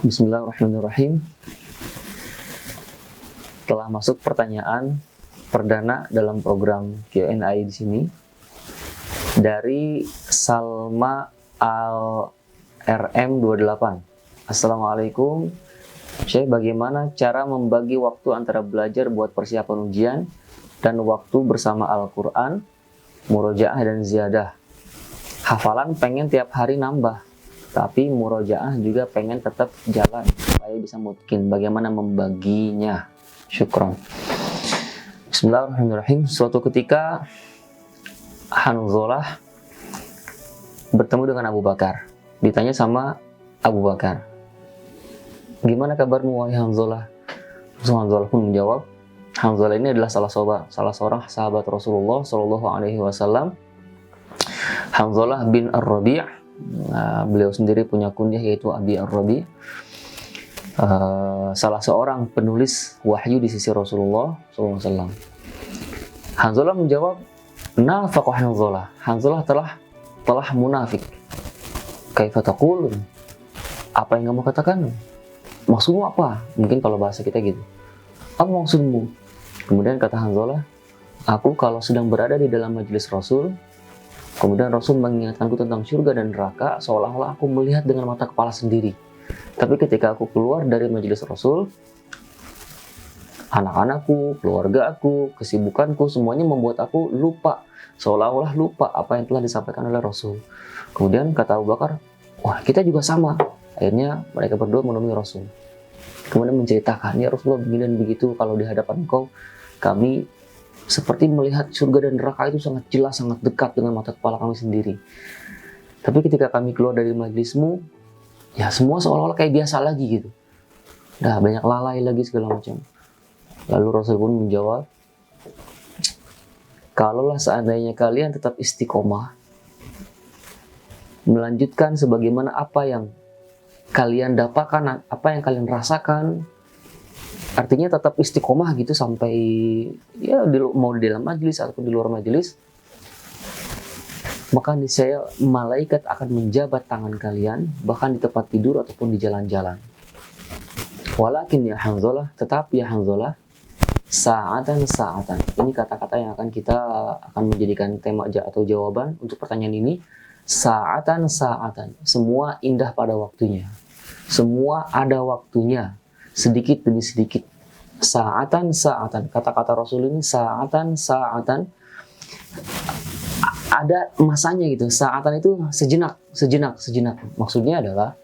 Bismillahirrahmanirrahim. Telah masuk pertanyaan perdana dalam program Q&A di sini dari Salma Al RM28. Assalamualaikum. Syekh, bagaimana cara membagi waktu antara belajar buat persiapan ujian dan waktu bersama Al-Quran, murojaah dan ziyadah? Hafalan pengen tiap hari nambah, tapi murojaah juga pengen tetap jalan supaya bisa mungkin. Bagaimana membaginya? Syukron. Bismillahirrahmanirrahim. Suatu ketika Hanzalah bertemu dengan Abu Bakar. Ditanya sama Abu Bakar, gimana kabarmu wahai Hanzalah? Hanzalah pun menjawab, Hanzalah ini adalah salah seorang sahabat Rasulullah Shallallahu Alaihi Wasallam, Hanzalah bin Ar-Rabi'. Beliau sendiri punya kunyah yaitu Abi Ar-Rabi'. Salah seorang penulis wahyu di sisi Rasulullah Shallallahu Alaihi Wasallam. Hanzalah menjawab, nafaqah Hanzalah. Hanzalah telah munafik. Kaifa taqulun? Apa yang kamu katakan? Maksudmu apa? Mungkin kalau bahasa kita gitu. Apa maksudmu? Kemudian kata Hanzalah, aku kalau sedang berada di dalam majelis Rasul, kemudian Rasul mengingatkanku tentang surga dan neraka, seolah-olah aku melihat dengan mata kepala sendiri. Tapi ketika aku keluar dari majelis Rasul, anak-anakku, keluarga aku, kesibukanku, semuanya membuat aku lupa, seolah-olah lupa apa yang telah disampaikan oleh Rasul. Kemudian kata Abu Bakar, wah kita juga sama. Akhirnya mereka berdua menemui Rasul. Kemudian menceritakan, ya Rasulullah begini dan begitu, kalau di hadapan engkau, kami seperti melihat surga dan neraka itu sangat jelas, sangat dekat dengan mata kepala kami sendiri. Tapi ketika kami keluar dari majelismu, ya semua seolah-olah kayak biasa lagi gitu. Dah banyak lalai lagi segala macam. Lalu Rasul pun menjawab, kalaulah seandainya kalian tetap istiqomah, melanjutkan sebagaimana apa yang kalian dapatkan, apa yang kalian rasakan, artinya tetap istiqomah gitu sampai ya mau di dalam majelis ataupun di luar majelis, maka niscaya malaikat akan menjabat tangan kalian bahkan di tempat tidur ataupun di jalan-jalan. Walakin ya Hanzalah, tetapi ya Hanzalah, sa'atan. Ini kata-kata yang kita akan menjadikan tema atau jawaban untuk pertanyaan ini. Sa'atan. Semua indah pada waktunya. Semua ada waktunya, sedikit demi sedikit. Sa'atan. Kata-kata Rasul ini sa'atan. Ada masanya gitu. Sa'atan itu sejenak. Maksudnya adalah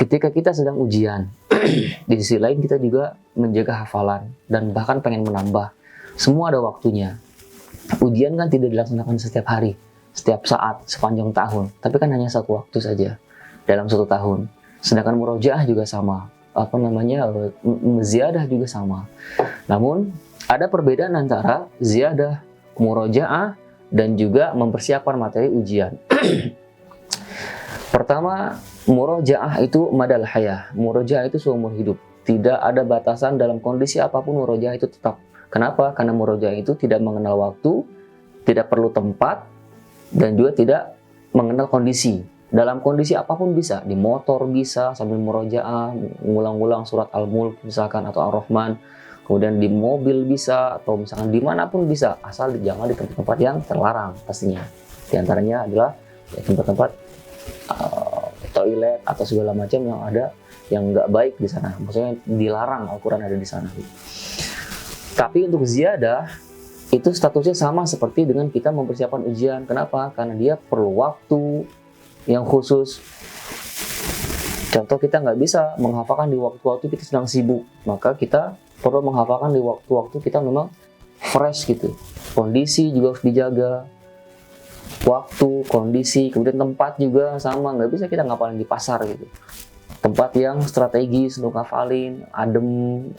ketika kita sedang ujian, di sisi lain kita juga menjaga hafalan dan bahkan pengen menambah. Semua ada waktunya. Ujian kan tidak dilaksanakan setiap hari, setiap saat, sepanjang tahun, tapi kan hanya satu waktu saja dalam satu tahun. Sedangkan murojaah juga sama, ziyadah juga sama. Namun ada perbedaan antara ziyadah, murojaah, dan juga mempersiapkan materi ujian. Pertama, murojaah itu madal hayah. Murojaah itu seumur hidup. Tidak ada batasan dalam kondisi apapun, murojaah itu tetap. Kenapa? Karena murojaah itu tidak mengenal waktu, tidak perlu tempat, dan juga tidak mengenal kondisi. Dalam kondisi apapun bisa, di motor bisa sambil murojaah, ngulang-ulang surat Al-Mulk misalkan atau Ar-Rahman, kemudian di mobil bisa, atau misalkan dimanapun bisa, asal jangan di tempat-tempat yang terlarang pastinya. Di antaranya adalah tempat-tempat toilet atau segala macam yang ada yang nggak baik di sana, maksudnya dilarang, Al-Quran ada di sana. Tapi untuk ziyadah itu statusnya sama seperti dengan kita mempersiapkan ujian. Kenapa? Karena dia perlu waktu yang khusus. Contoh, kita nggak bisa menghafalkan di waktu-waktu kita sedang sibuk, maka kita perlu menghafalkan di waktu-waktu kita memang fresh gitu. Kondisi juga harus dijaga, waktu, kondisi, kemudian tempat juga sama. Nggak bisa kita ngapalin di pasar gitu, tempat yang strategis untuk ngafalin, adem,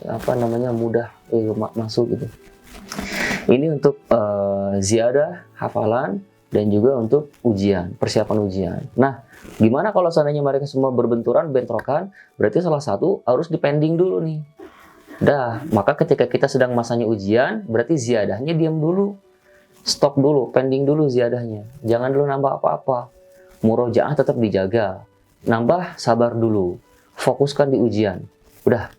mudah masuk gitu. Ini untuk ziyadah, hafalan, dan juga untuk ujian, persiapan ujian. Nah, gimana kalau seandainya mereka semua berbenturan, bentrokan? Berarti salah satu harus dipending dulu nih. Maka ketika kita sedang masanya ujian, berarti ziyadahnya diam dulu. Stop dulu, pending dulu ziyadahnya. Jangan dulu nambah apa-apa. Murojaah tetap dijaga. Nambah, sabar dulu. fokuskan di ujian. Udah.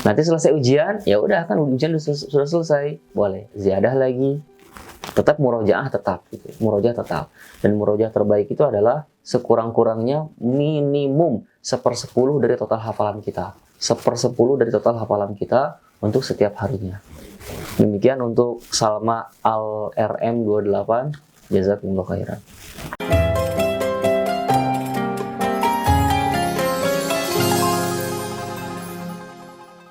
Nanti selesai ujian, ya udah kan ujian sudah selesai, boleh ziyadah lagi. Tetap murojaah tetap gitu. Murojaah tetap. Dan murojaah terbaik itu adalah sekurang-kurangnya minimum 1/10 dari total hafalan kita. 1/10 dari total hafalan kita untuk setiap harinya. Demikian untuk Salma Al RM 28. Jazakumullah khairan.